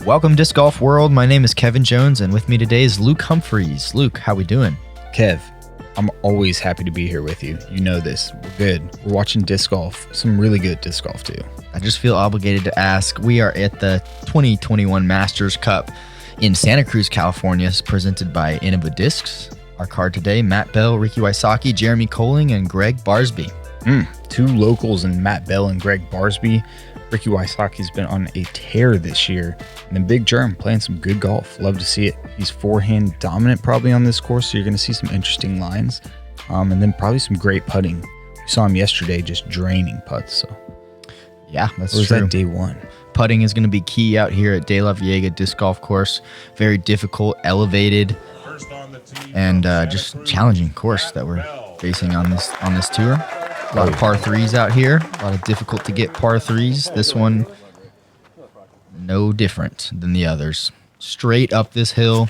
Welcome Disc Golf World. My name is Kevin Jones, and with me today is Luke Humphries. Luke, how we doing? Kev, I'm always happy to be here with you. You know this. We're good. We're watching disc golf. Some really good disc golf, too. I just feel obligated to ask. We are at the 2021 Masters Cup in Santa Cruz, California, presented by Innova Discs. Our card today, Matt Bell, Ricky Wysocki, Jeremy Koling, and Gregg Barsby. Two locals in Matt Bell and Gregg Barsby. Ricky Wysocki's been on a tear this year. And then Big Germ playing some good golf. Love to see it. He's forehand dominant probably on this course, so you're going to see some interesting lines. And then probably some great putting. We saw him yesterday just draining putts. So yeah, that's true. Was that day one? Putting is going to be key out here at De La Viega Disc Golf Course. Very difficult, elevated, and just challenging course that we're facing on this tour. A lot of par threes out here. A lot of difficult to get par threes. This one, no different than the others. Straight up this hill.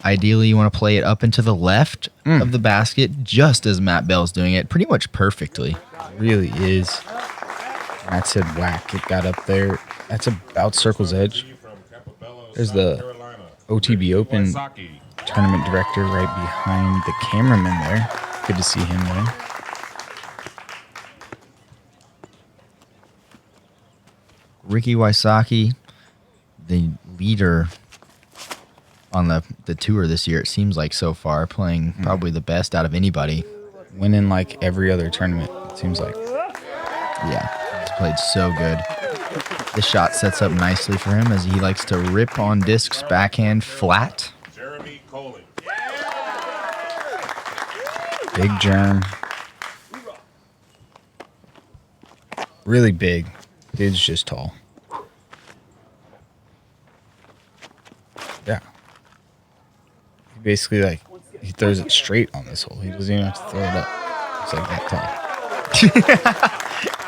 Ideally, you want to play it up and to the left of the basket, just as Matt Bell's doing it, pretty much perfectly. It really is. Matt said whack. It got up there. That's about circle's edge. There's the OTB Open tournament director right behind the cameraman there. Good to see him there. Ricky Wysocki, the leader on the tour this year, it seems like so far, playing probably the best out of anybody. Winning like every other tournament, it seems like. Yeah, he's played so good. This shot sets up nicely for him as he likes to rip on discs backhand flat. Jeremy Koling. Big Germ. Really big. Dude's just tall. Yeah. He basically he throws it straight on this hole. He doesn't even have to throw it up. It's like that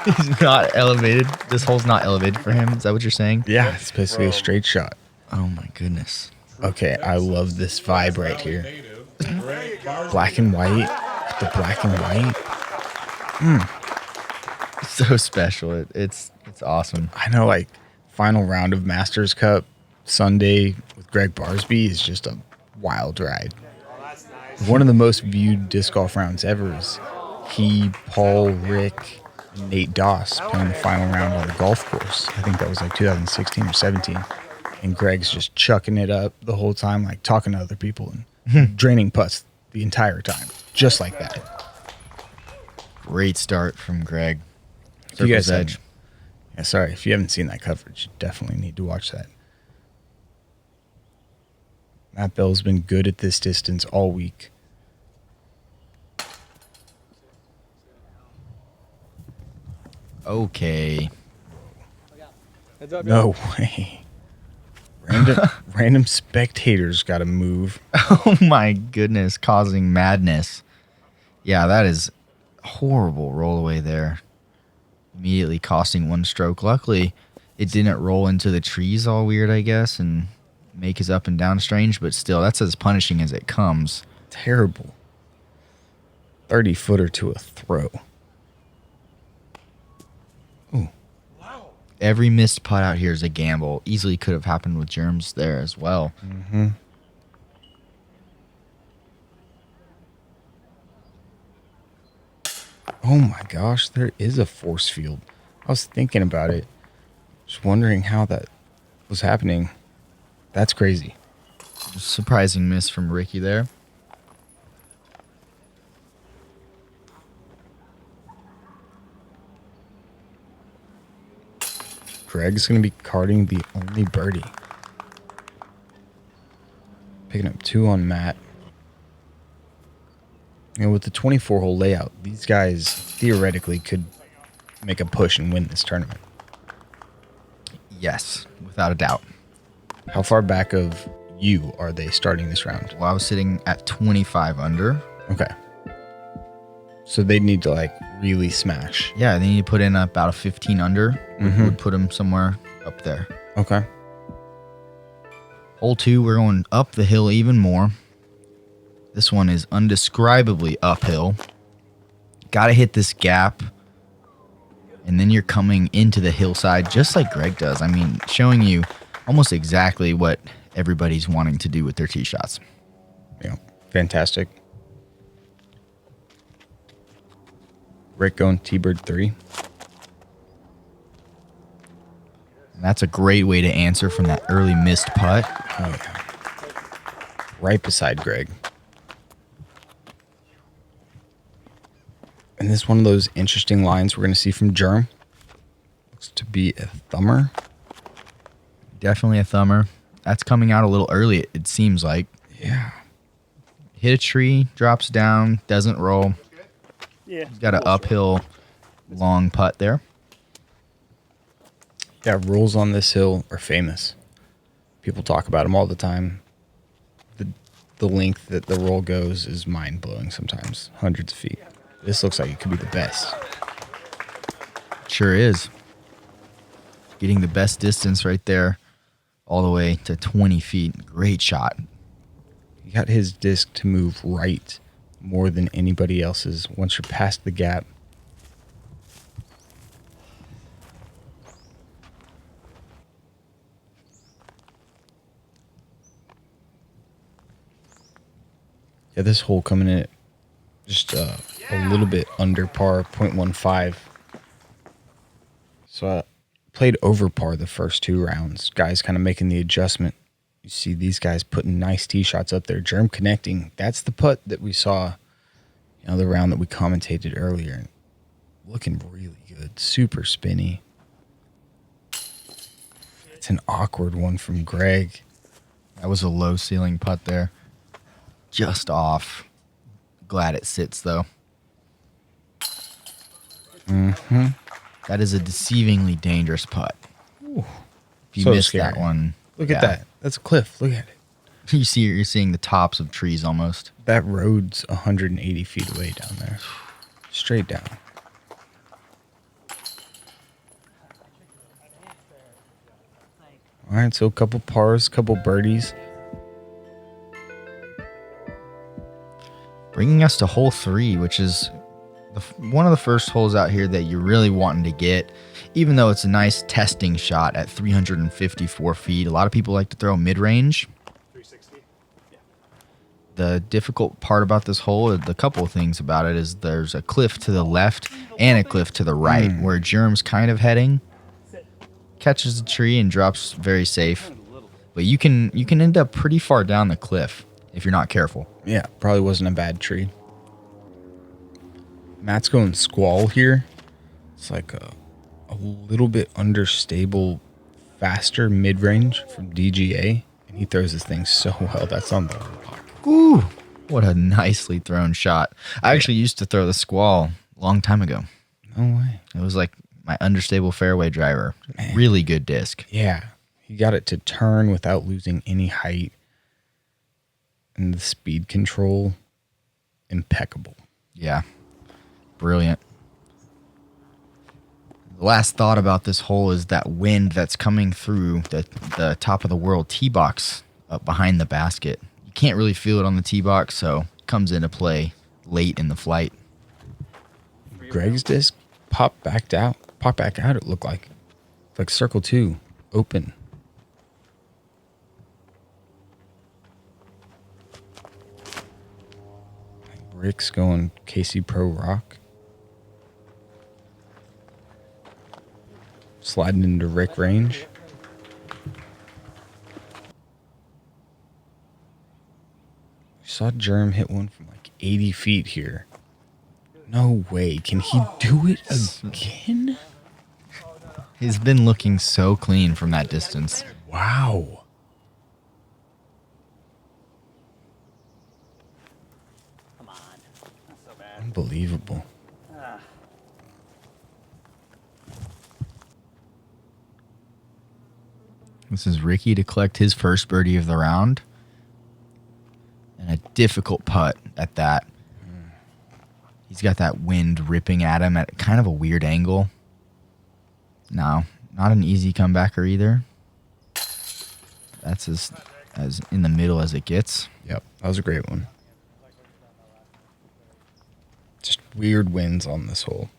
tall. He's not elevated. This hole's not elevated for him. Is that what you're saying? Yeah, it's basically a straight shot. Oh my goodness. Okay, I love this vibe right here. Black and white. The black and white. So special. It's awesome. I know, final round of Masters Cup Sunday with Gregg Barsby is just a wild ride. One of the most viewed disc golf rounds ever is he, Paul, Rick, and Nate Doss playing the final round on the golf course. I think that was 2016 or 17. And Gregg's just chucking it up the whole time, talking to other people and draining putts the entire time. Just like that. Great start from Gregg. You guys edge. Yeah, sorry. If you haven't seen that coverage, you definitely need to watch that. Matt Bell's been good at this distance all week. Okay. No way. Random spectators got to move. Oh my goodness, causing madness. Yeah, that is horrible roll away there. Immediately costing one stroke. Luckily, it didn't roll into the trees all weird, I guess, and make his up and down strange, but still, that's as punishing as it comes. Terrible. 30-footer to a throw. Ooh. Wow. Every missed putt out here is a gamble. Easily could have happened with Germs there as well. Mm-hmm. Oh my gosh, there is a force field. I was thinking about it. Just wondering how that was happening. That's crazy. Surprising miss from Ricky there. Gregg's going to be carding the only birdie. Picking up 2 on Matt. With the 24-hole layout, these guys theoretically could make a push and win this tournament. Yes, without a doubt. How far back of you are they starting this round? Well, I was sitting at 25 under. Okay. So they need to really smash. Yeah, they need to put in about a 15 under. Would put them somewhere up there. Okay. Hole 2, we're going up the hill even more. This one is undescribably uphill. Got to hit this gap. And then you're coming into the hillside just like Gregg does. I mean, showing you almost exactly what everybody's wanting to do with their tee shots. Yeah, fantastic. Rick going T-Bird 3. And that's a great way to answer from that early missed putt. Oh, yeah. Right beside Gregg. And this is one of those interesting lines we're going to see from Germ. Looks to be a thumber. Definitely a thumber. That's coming out a little early, it seems like. Yeah. Hit a tree, drops down, doesn't roll. Yeah. He's got an uphill long putt there. Yeah, rolls on this hill are famous. People talk about them all the time. The length that the roll goes is mind-blowing sometimes. Hundreds of feet. This looks like it could be the best. Sure is. Getting the best distance right there all the way to 20 feet. Great shot. He got his disc to move right more than anybody else's once you're past the gap. Yeah, this hole coming in at just a little bit under par, 0.15. So I played over par the first 2 rounds. Guys kind of making the adjustment. You see these guys putting nice tee shots up there. Germ connecting. That's the putt that we saw, the round that we commentated earlier. Looking really good. Super spinny. It's an awkward one from Gregg. That was a low ceiling putt there. Just off. Glad it sits, though. Mm-hmm. That is a deceivingly dangerous putt. Ooh, If you so miss scary. that one, Look at that. That's a cliff. Look at it. You're seeing the tops of trees almost. That road's 180 feet away down there. Straight down. All right, so a couple pars, couple birdies. Bringing us to hole 3, which is one of the first holes out here that you're really wanting to get, even though it's a nice testing shot at 354 feet. A lot of people like to throw mid-range. 360. Yeah. The difficult part about this hole, the couple of things about it, is there's a cliff to the left and a cliff to the right, where Germ's kind of heading. Catches the tree and drops very safe. But you can end up pretty far down the cliff if you're not careful. Yeah, probably wasn't a bad tree. Matt's going squall here. It's like a little bit understable, faster mid-range from DGA. And he throws this thing so well. That's on the rock. Ooh, what a nicely thrown shot. I actually used to throw the squall a long time ago. No way. It was like my understable fairway driver. Man. Really good disc. Yeah. He got it to turn without losing any height. And the speed control, impeccable. Yeah. Brilliant. The last thought about this hole is that wind that's coming through the top of the world tee box up behind the basket. You can't really feel it on the tee box, so it comes into play late in the flight. Gregg's disc popped back out, it looked like. Like circle 2, open. Rick's going KC Pro Rock. Sliding into Rick range. We saw Germ hit one from like 80 feet here. No way. Can he do it again? He's been looking so clean from that distance. Wow. Come on. Not so bad. Unbelievable. This is Ricky to collect his first birdie of the round. And a difficult putt at that. He's got that wind ripping at him at kind of a weird angle. No, not an easy comebacker either. That's as in the middle as it gets. Yep, that was a great one. Just weird winds on this hole.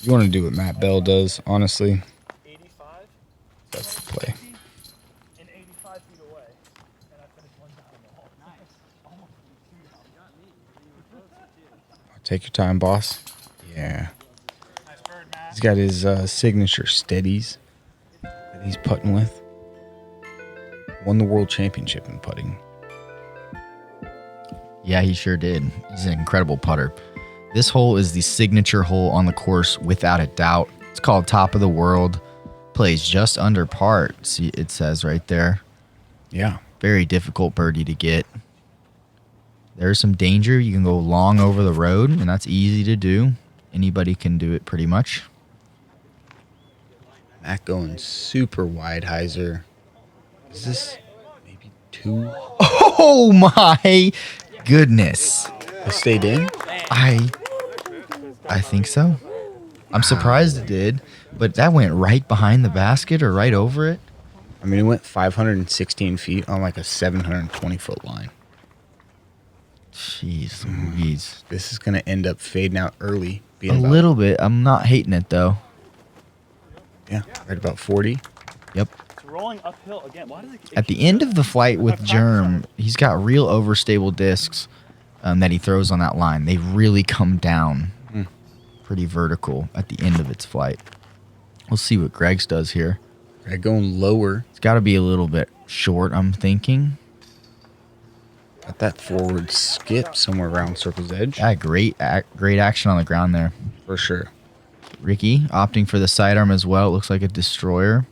You want to do what Matt Bell does, honestly. 85? That's the play. Take your time, boss. Yeah. He's got his signature steadies that he's putting with. Won the world championship in putting. Yeah, he sure did. He's an incredible putter. This hole is the signature hole on the course without a doubt. It's called Top of the World. Plays just under par. See, it says right there. Yeah. Very difficult birdie to get. There's some danger. You can go long over the road, and that's easy to do. Anybody can do it pretty much. Matt going super wide hyzer. Is this maybe 2? Oh my goodness. It stayed in? I think so. I'm surprised it did, but that went right behind the basket or right over it. I mean, it went 516 feet on like a 720-foot line. Jeez Louise. This is going to end up fading out early. A little bit. I'm not hating it, though. Yeah, right about 40. Yep. It's rolling uphill again. Why does it? At the end of the flight with Germ, he's got real overstable discs that he throws on that line. They really come down pretty vertical at the end of its flight. We'll see what Gregg's does here. Greg going lower. It's got to be a little bit short, I'm thinking. Got that forward skip somewhere around Circle's Edge. Yeah, great action on the ground there. For sure. Ricky opting for the sidearm as well. It looks like a destroyer.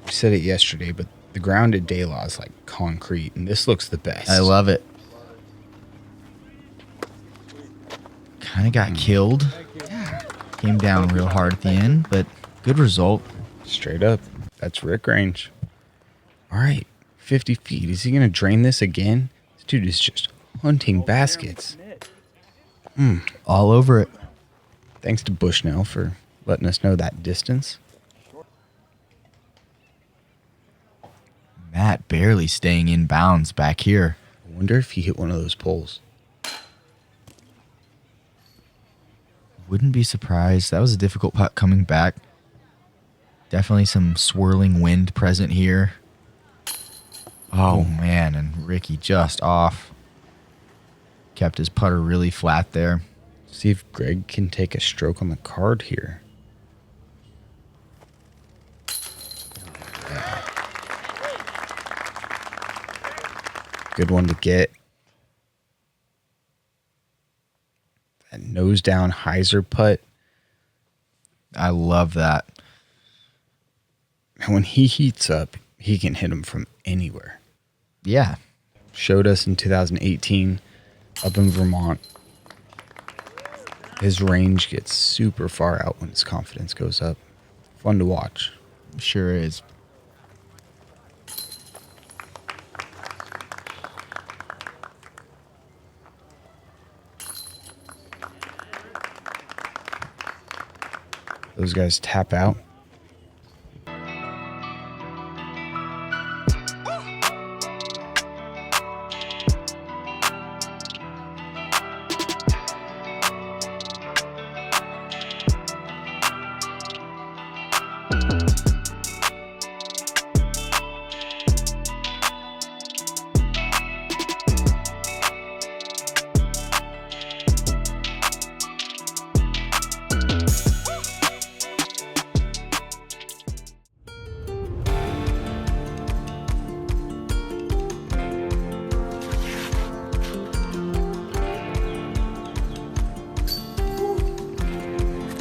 We said it yesterday, but the ground at De La is like concrete, and this looks the best. I love it. Kind of got killed. Came down real hard at the end, but good result. Straight up. That's Rick range. All right. 50 feet. Is he going to drain this again? This dude is just hunting baskets. All over it. Thanks to Bushnell for letting us know that distance. Matt barely staying in bounds back here. I wonder if he hit one of those poles. Wouldn't be surprised. That was a difficult putt coming back. Definitely some swirling wind present here. Oh, man, and Ricky just off. Kept his putter really flat there. See if Greg can take a stroke on the card here. Yeah. Good one to get. That nose down hyzer putt. I love that. And when he heats up, he can hit him from anywhere. Yeah. Showed us in 2018 up in Vermont. His range gets super far out when his confidence goes up. Fun to watch. Sure is. Those guys tap out.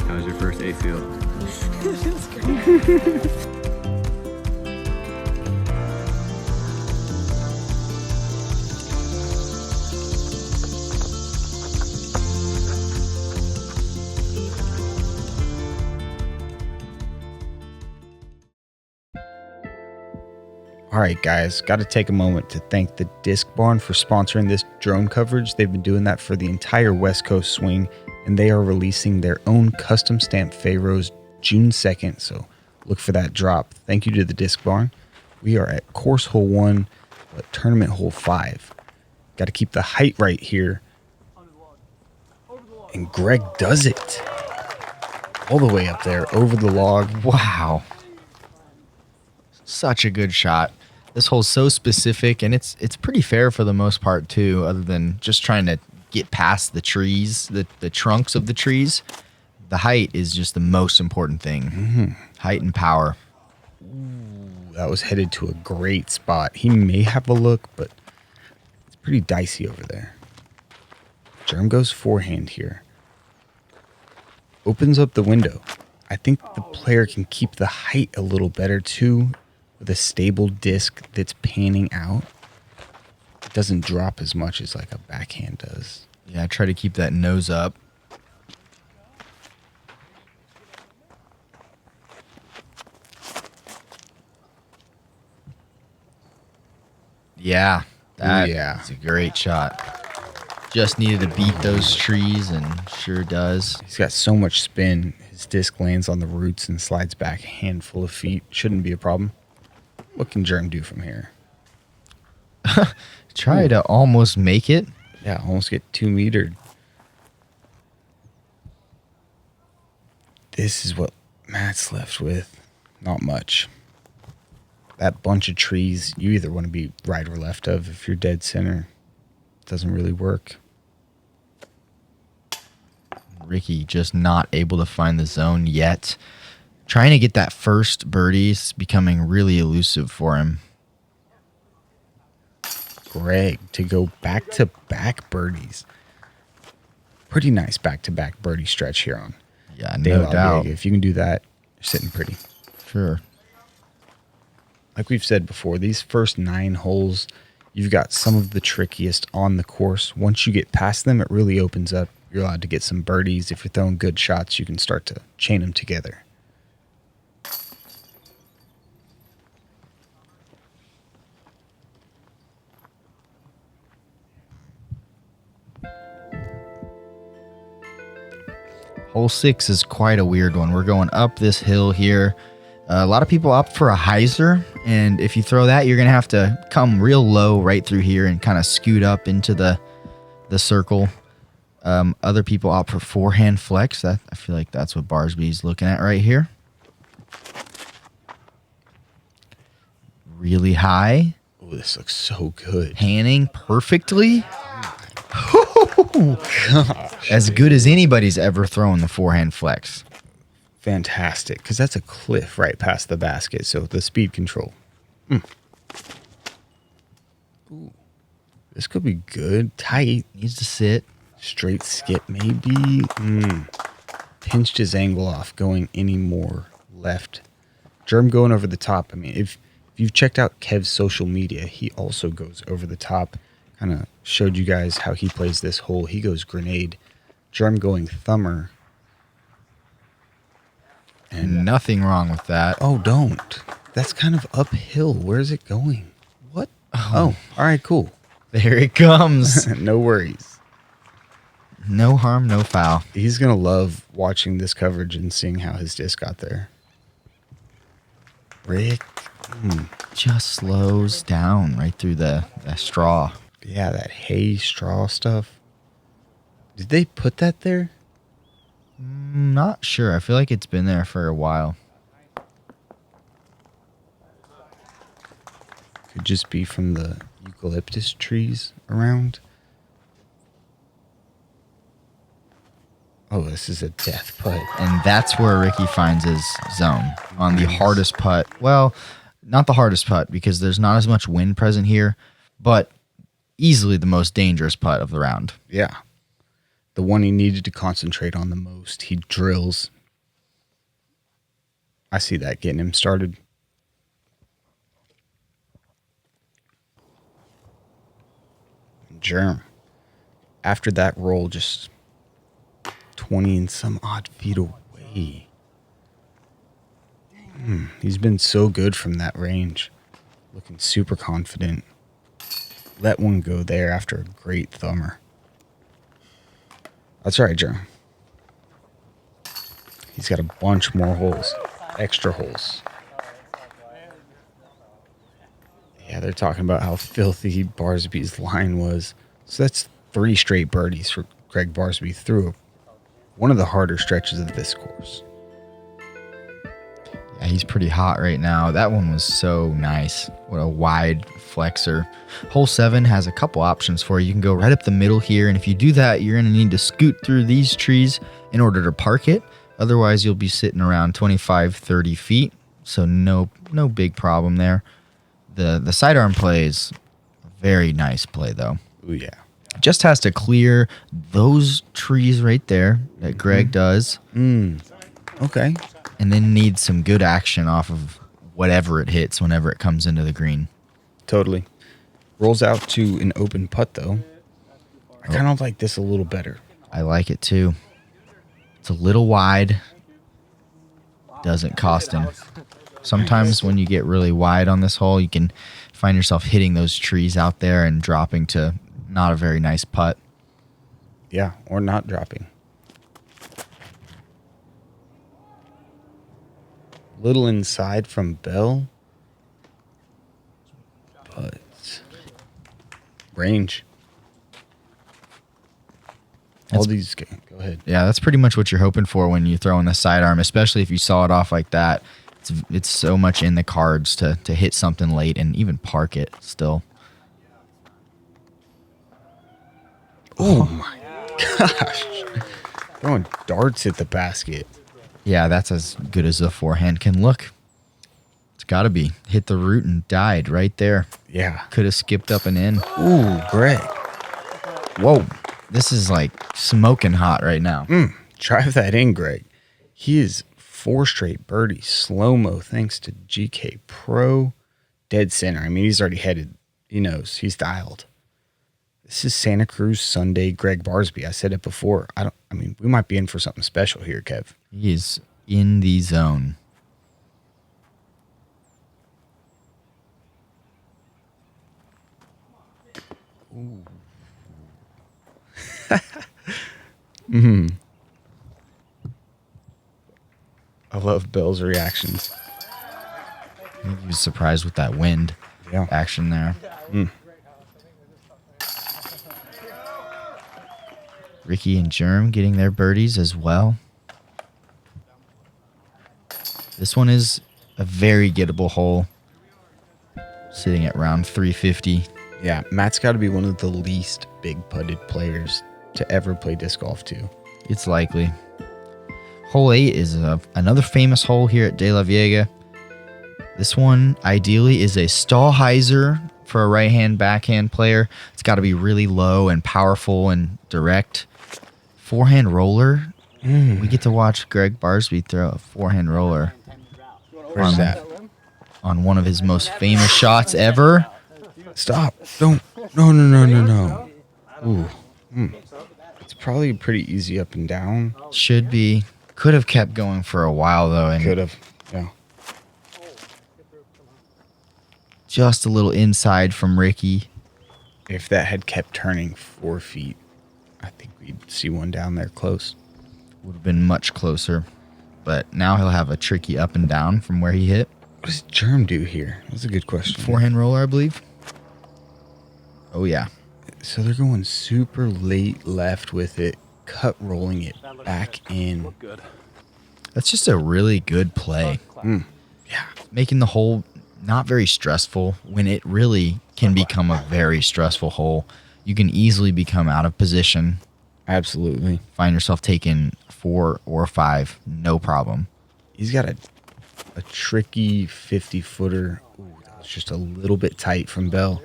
How was your first A field? All right, guys, got to take a moment to thank the Disc Barn for sponsoring this drone coverage. They've been doing that for the entire West Coast swing, and they are releasing their own custom stamped Pharaohs June 2nd, so look for that drop. Thank you to the Disc Barn. We are at course hole 1, but tournament hole 5. Got to keep the height right here. And Greg does it. All the way up there, over the log. Wow. Such a good shot. This hole's so specific, and it's pretty fair for the most part, too, other than just trying to get past the trees, the trunks of the trees. The height is just the most important thing. Height and power. That was headed to a great spot. He may have a look, but it's pretty dicey over there. Germ goes forehand here. Opens up the window. I think the player can keep the height a little better too with a stable disc that's panning out. It doesn't drop as much as like a backhand does. Yeah, try to keep that nose up. Yeah, that's a great shot. Just needed to beat those trees, and sure does. He's got so much spin. His disc lands on the roots and slides back a handful of feet. Shouldn't be a problem. What can Germ do from here? Try to almost make it. Yeah, almost get 2 metered. This is what Matt's left with. Not much. That bunch of trees, you either want to be right or left of. If you're dead center, it doesn't really work. Ricky just not able to find the zone yet. Trying to get that first birdie is becoming really elusive for him. Gregg to go back-to-back birdies. Pretty nice back-to-back birdie stretch here on. Yeah, De no La doubt. Vega. If you can do that, you're sitting pretty. Sure. Like we've said before, these first 9 holes, you've got some of the trickiest on the course. Once you get past them, it really opens up. You're allowed to get some birdies. If you're throwing good shots, you can start to chain them together. Hole 6 is quite a weird one. We're going up this hill here. A lot of people opt for a hyzer, and if you throw that, you're going to have to come real low right through here and kind of scoot up into the circle. Other people opt for forehand flex. I feel like that's what Barsby's looking at right here. Really high. Oh, this looks so good. Panning perfectly. As good as anybody's ever thrown the forehand flex. Fantastic, because that's a cliff right past the basket, so the speed control. Ooh. This could be good. Tight. Needs to sit. Straight skip, maybe. Pinched his angle off, going any more left. Germ going over the top. I mean, if you've checked out Kev's social media, he also goes over the top. Kind of showed you guys how he plays this hole. He goes grenade. Germ going thumber. And nothing wrong with that. Oh, don't. That's kind of uphill. Where is it going? What? Oh, all right, cool. There it comes. No worries. No harm, no foul. He's going to love watching this coverage and seeing how his disc got there. Rick. Just slows down right through the straw. Yeah, that hay straw stuff. Did they put that there? Not sure. I feel like it's been there for a while. Could just be from the eucalyptus trees around. Oh, this is a death putt. And that's where Ricky finds his zone on the hardest putt. Well, not the hardest putt because there's not as much wind present here, but easily the most dangerous putt of the round. Yeah. The one he needed to concentrate on the most. He drills. I see that getting him started. Germ. After that roll, just 20 and some odd feet away. He's been so good from that range. Looking super confident. Let one go there after a great thumber. That's right, Germ. He's got a bunch more holes. Extra holes. Yeah, they're talking about how filthy Barsby's line was. So that's 3 straight birdies for Gregg Barsby through one of the harder stretches of this course. Yeah, he's pretty hot right now. That one was so nice. What a wide flexor. Hole 7 has a couple options for you. You can go right up the middle here, and if you do that, you're going to need to scoot through these trees in order to park it. Otherwise, you'll be sitting around 25, 30 feet, so no big problem there. The sidearm play is a very nice play, though. Oh, yeah. Just has to clear those trees right there that Gregg does. Okay. And then needs some good action off of whatever it hits whenever it comes into the green. Totally. Rolls out to an open putt, though. I kind of like this a little better. I like it too. It's a little wide. Doesn't cost him. Sometimes when you get really wide on this hole, you can find yourself hitting those trees out there and dropping to not a very nice putt. Yeah, or not dropping. Little inside from Bell, but range. All these, go ahead. Yeah, that's pretty much what you're hoping for when you throw in the sidearm, especially if you saw it off like that. It's so much in the cards to hit something late and even park it still. Oh my gosh. Throwing darts at the basket. Yeah, that's as good as a forehand can look. It's got to be. Hit the root and died right there. Yeah. Could have skipped up and in. Ooh, Gregg. Whoa. This is like smoking hot right now. Drive that in, Gregg. He is 4 straight birdies. Slow-mo thanks to GK Pro. Dead center. I mean, he's already headed. He knows. He's dialed. This is Santa Cruz Sunday Gregg Barsby. I said it before. I mean, we might be in for something special here, Kev. He is in the zone. I love Bell's reactions. He was surprised with that wind action there. Ricky and Germ getting their birdies as well. This one is a very gettable hole. Sitting at round 350. Yeah, Matt's got to be one of the least big putted players to ever play disc golf too. It's likely. Hole 8 is another famous hole here at De La Viega. This one, ideally, is a Stallheiser for a right-hand backhand player. It's got to be really low and powerful and direct. Forehand roller. We get to watch Gregg Barsby throw a forehand roller. Where's that? On one of his most famous shots ever. Stop. Don't. No. Ooh. It's probably pretty easy up and down. Should be. Could have kept going for a while, though. And Could have. Yeah. just a little inside from Ricky. If that had kept turning 4 feet, I think we'd see one down there close. Would have been much closer. But now he'll have a tricky up and down from where he hit. What does Germ do here? That's a good question. Forehand roller, I believe. Oh, yeah. So they're going super late left with it, cut rolling it back in. That's just a really good play. Yeah. Making the hole not very stressful when it really can become a very stressful hole. You can easily become out of position. Absolutely. Find yourself taking 4 or 5, no problem. He's got a tricky 50-footer. Ooh, that was just a little bit tight from Bell.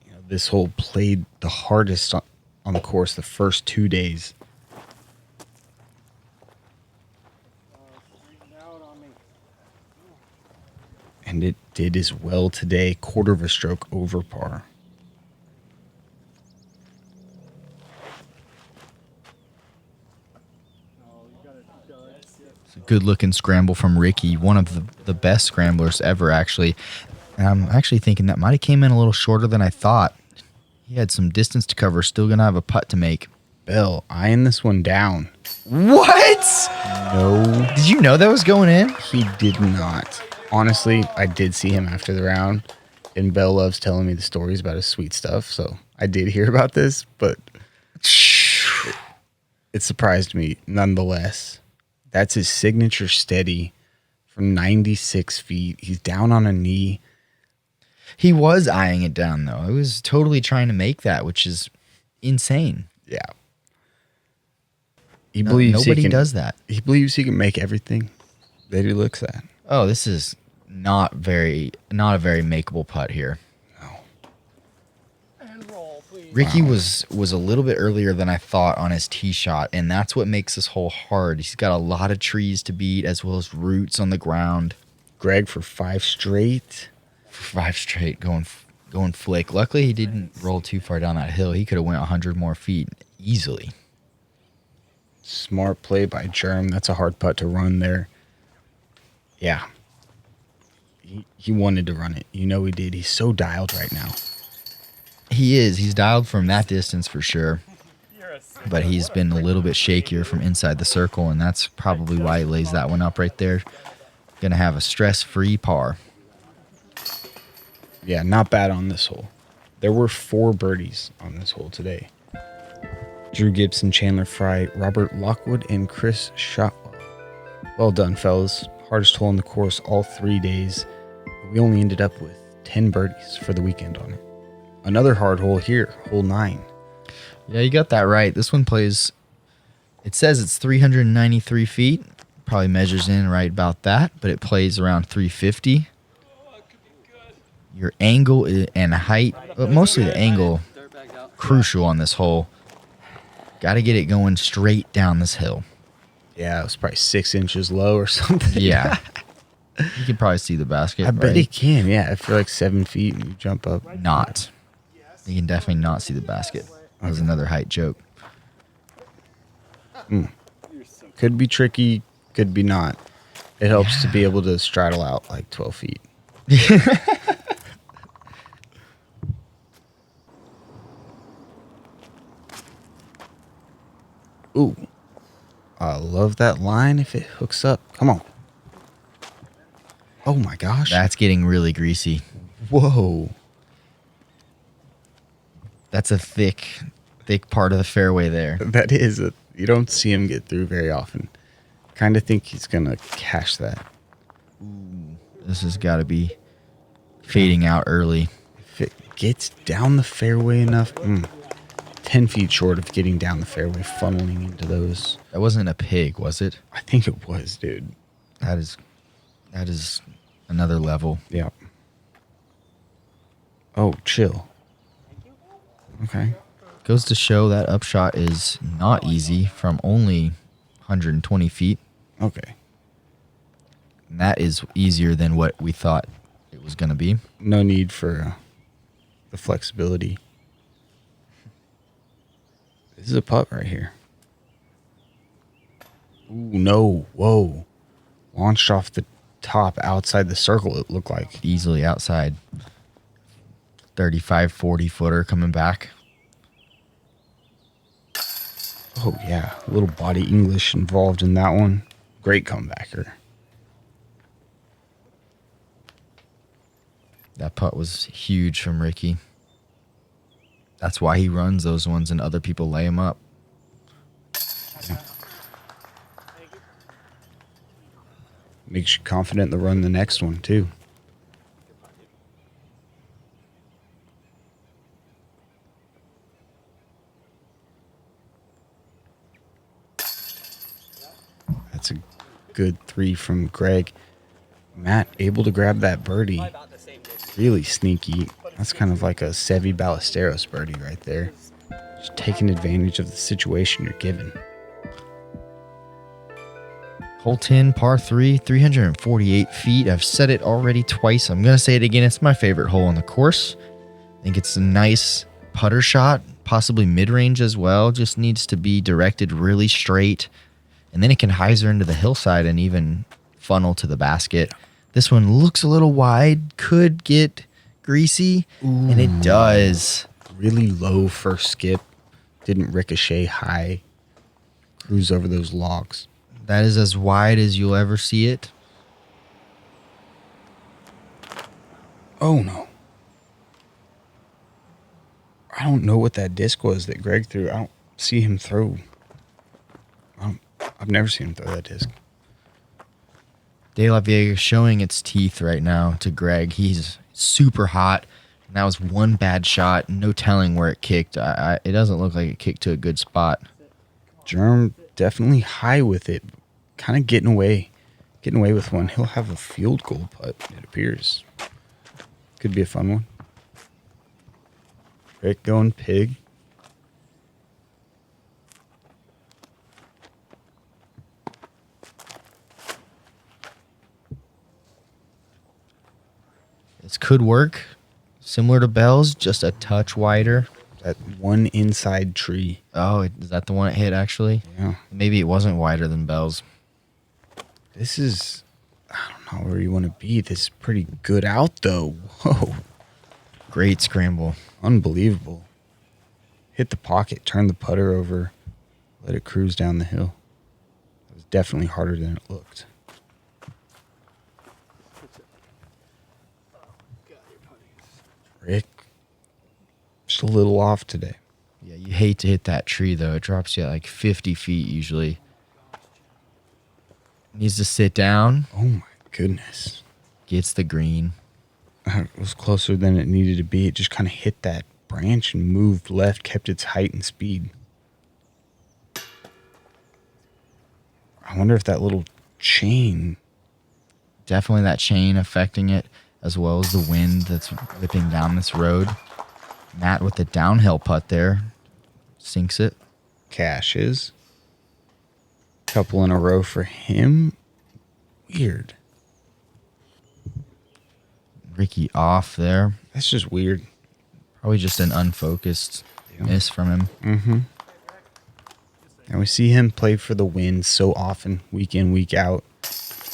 You know, this hole played the hardest on the course the first 2 days. And it did as well today, quarter of a stroke over par. It's a good-looking scramble from Ricky, one of the best scramblers ever, actually. And I'm actually thinking that might have came in a little shorter than I thought. He had some distance to cover, still going to have a putt to make. Bell eyeing this one down. What? No, Did you know that was going in? he did not. Honestly, I did see him after the round, and Bell loves telling me the stories about his sweet stuff, so I did hear about this, but It surprised me nonetheless. That's his signature steady from 96 feet. He's down on a knee. He was eyeing it down, though. He was totally trying to make that, which is insane. Yeah. He believes Nobody does that. He believes he can make everything that he looks at. Oh, this is not a very makeable putt here. Ricky was a little bit earlier than I thought on his tee shot, and that's what makes this hole hard. He's got a lot of trees to beat as well as roots on the ground. Gregg for 5 straight. Going flick. Luckily, he didn't roll too far down that hill. He could have went 100 more feet easily. Smart play by Germ. That's a hard putt to run there. Yeah. He wanted to run it. You know he did. He's so dialed right now. He is. He's dialed from that distance for sure. But he's been a little bit shakier from inside the circle, and that's probably why he lays that one up right there. Going to have a stress-free par. Yeah, not bad on this hole. There were 4 birdies on this hole today. Drew Gibson, Chandler Fry, Robert Lockwood, and Chris Shotwell. Well done, fellas. Hardest hole on the course all 3 days. We only ended up with 10 birdies for the weekend on it. Another hard hole here, hole 9. Yeah, you got that right. This one plays, it says it's 393 feet. Probably measures in right about that, but it plays around 350. Your angle and height, but mostly the angle, crucial on this hole. Got to get it going straight down this hill. Yeah, it was probably 6 inches low or something. Yeah. You can probably see the basket. I bet right? he can, yeah. If you're like 7 feet and you jump up. Not. You can definitely not see the basket. That was another height joke. Could be tricky, could be not. It helps to be able to straddle out like 12 feet. Ooh. I love that line if it hooks up. Come on. Oh my gosh. That's getting really greasy. Whoa. That's a thick part of the fairway there. That is a, you don't see him get through very often. Kind of think he's going to cash that. This has got to be fading out early. If it gets down the fairway enough, 10 feet short of getting down the fairway, funneling into those. That wasn't a pig, was it? I think it was, dude. That is another level. Yeah. Oh, chill. Okay. Goes to show that upshot is not easy from only 120 feet. Okay. And that is easier than what we thought it was going to be. No need for the flexibility. This is a putt right here. Ooh, no. Whoa. Launched off the top outside the circle, it looked like. Easily outside. 35, 40 footer coming back. Oh, yeah. A little body English involved in that one. Great comebacker. That putt was huge from Ricky. That's why he runs those ones and other people lay him up. Makes you confident to run the next one, too. That's a good 3 from Gregg. Matt able to grab that birdie. Really sneaky. That's kind of like a Seve Ballesteros birdie right there. Just taking advantage of the situation you're given. Hole 10, par 3, 348 feet. I've said it already twice. I'm going to say it again. It's my favorite hole on the course. I think it's a nice putter shot, possibly mid-range as well. Just needs to be directed really straight. And then it can hyzer into the hillside and even funnel to the basket. This one looks a little wide, could get greasy, and it does. Really low first skip. Didn't ricochet high. Cruise over those logs. That is as wide as you'll ever see it. Oh, no. I don't know what that disc was that Gregg threw. I don't see him throw I've never seen him throw that disc. De La Vega showing its teeth right now to Gregg. He's super hot. And that was one bad shot. No telling where it kicked. It doesn't look like it kicked to a good spot. Germ definitely high with it. Kind of getting away with one. He'll have a field goal putt, it appears. Could be a fun one. Rick going pig. This could work. Similar to Bell's, just a touch wider. That one inside tree. Oh, is that the one it hit, actually? Yeah. Maybe it wasn't wider than Bell's. This is, I don't know where you want to be. This is pretty good out, though. Whoa. Great scramble. Unbelievable. Hit the pocket, turn the putter over, let it cruise down the hill. It was definitely harder than it looked. Rick, just a little off today. Yeah, you hate to hit that tree, though. It drops you at like 50 feet usually. Needs to sit down. Oh, my goodness. Gets the green. It was closer than it needed to be. It just kind of hit that branch and moved left, kept its height and speed. I wonder if that little chain... Definitely that chain affecting it, as well as the wind that's whipping down this road. Matt with the downhill putt there. Sinks it. Cashes. Couple in a row for him. Weird. Ricky off there. That's just weird. Probably just an unfocused miss from him. Mm-hmm. And we see him play for the win so often, week in, week out,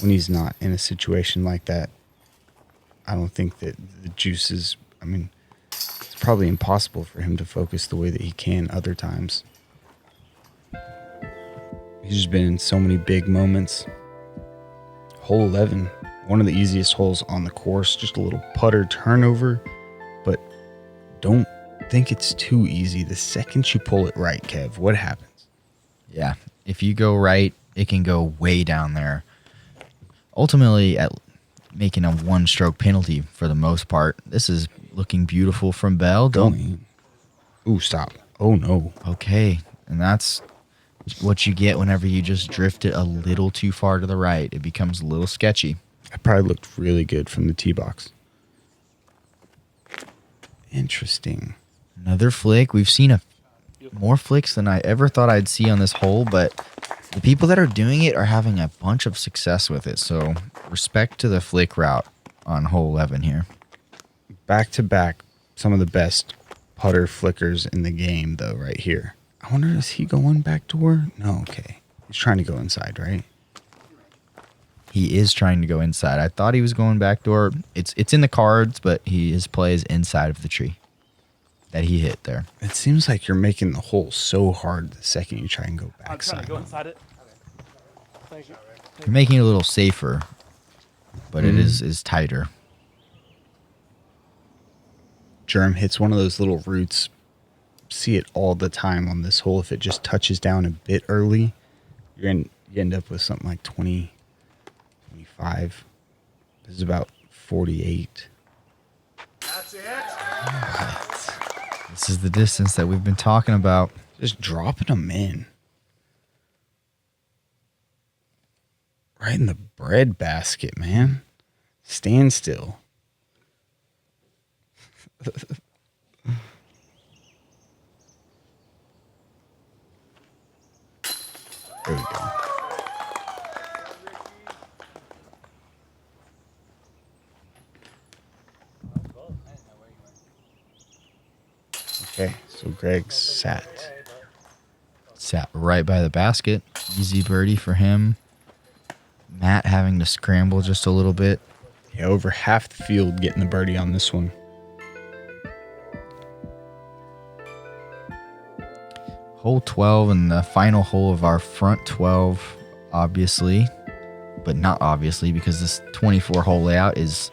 when he's not in a situation like that. I don't think that the juices, I mean, it's probably impossible for him to focus the way that he can other times. He's just been in so many big moments. Hole 11, one of the easiest holes on the course, just a little putter turnover, but don't think it's too easy. The second you pull it right, Kev, what happens? Yeah, if you go right, it can go way down there. Ultimately, at making a one-stroke penalty for the most part. This is looking beautiful from Bell. Ooh, stop. Oh, no. Okay, and that's what you get whenever you just drift it a little too far to the right. It becomes a little sketchy. That probably looked really good from the tee box. Interesting. Another flick. We've seen more flicks than I ever thought I'd see on this hole, but the people that are doing it are having a bunch of success with it. So respect to the flick route on hole 11 here. Back to back, some of the best putter flickers in the game, though, right here. I wonder, is he going backdoor? No, okay. He's trying to go inside, right? He is trying to go inside. I thought he was going backdoor. It's in the cards, but his play is inside of the tree that he hit there. It seems like you're making the hole so hard the second you try and go I'm trying backside. to go inside it. Thank you. You're making it a little safer, but it is tighter. Germ hits one of those little roots. See it all the time on this hole. If it just touches down a bit early, you end up with something like 20, 25. This is about 48. That's it. This is the distance that we've been talking about. Just dropping them in. Right in the bread basket, man. Stand still. There we go. Okay, so Gregg sat Right by the basket. Easy birdie for him. Matt having to scramble just a little bit. Yeah, over half the field getting the birdie on this one. Hole 12 and the final hole of our front 12, obviously. But not obviously, because this 24-hole layout is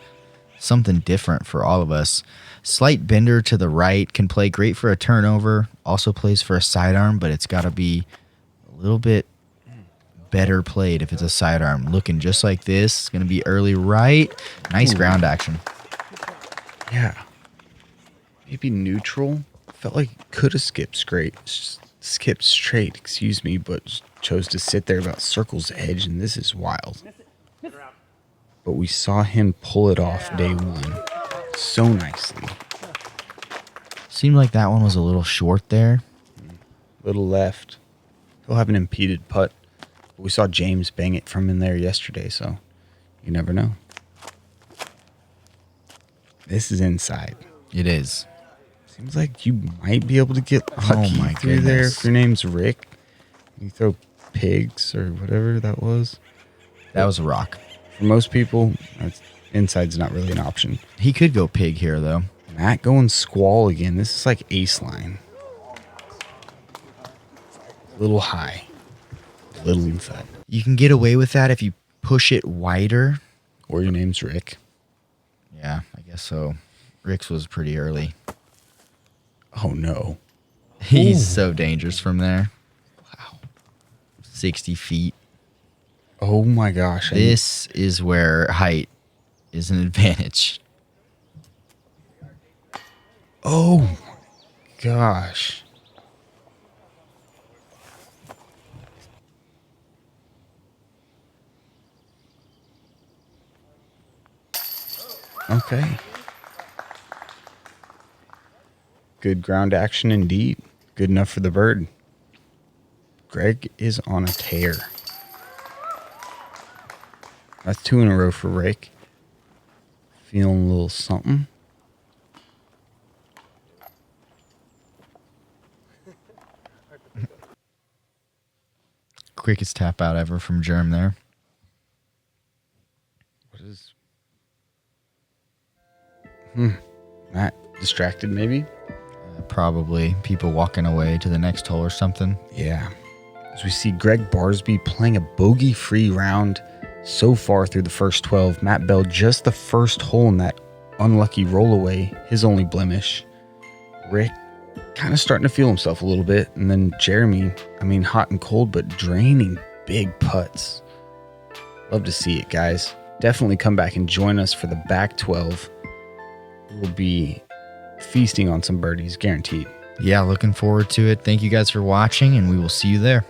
something different for all of us. Slight bender to the right, can play great for a turnover. Also plays for a sidearm, but it's got to be a little bit better played if it's a sidearm. Looking just like this. It's going to be early right. Nice ground action. Yeah. Maybe neutral. Felt like it could have skipped straight, excuse me, but chose to sit there about circle's edge, and this is wild. But we saw him pull it off day one so nicely. Seemed like that one was a little short there. Little left. He'll have an impeded putt. But we saw James bang it from in there yesterday, so you never know. This is inside. It is. Seems like you might be able to get lucky my through there goodness. if your name's Rick. You throw pigs or whatever that was. That was a rock. For most people, inside's not really an option. He could go pig here, though. Matt going squall again. This is like ace line. A little high. A little inside. You can get away with that if you push it wider. Or your name's Rick. Yeah, I guess so. Rick's was pretty early. Oh, no. He's so dangerous from there. Wow. 60 feet. Oh, my gosh. This is where height is an advantage. Oh, my gosh. Okay. Good ground action indeed. Good enough for the bird. Gregg is on a tear. That's 2 in a row for Rick. Feeling a little something. Quickest tap out ever from Germ there. What is... Matt distracted maybe? Probably people walking away to the next hole or something. Yeah. As we see Gregg Barsby playing a bogey-free round so far through the first 12. Matt Bell just the first hole in that unlucky rollaway, his only blemish. Rick kind of starting to feel himself a little bit. And then Jeremy, hot and cold, but draining big putts. Love to see it, guys. Definitely come back and join us for the back 12. We'll be feasting on some birdies, guaranteed. Yeah, looking forward to it. Thank you guys for watching, and we will see you there.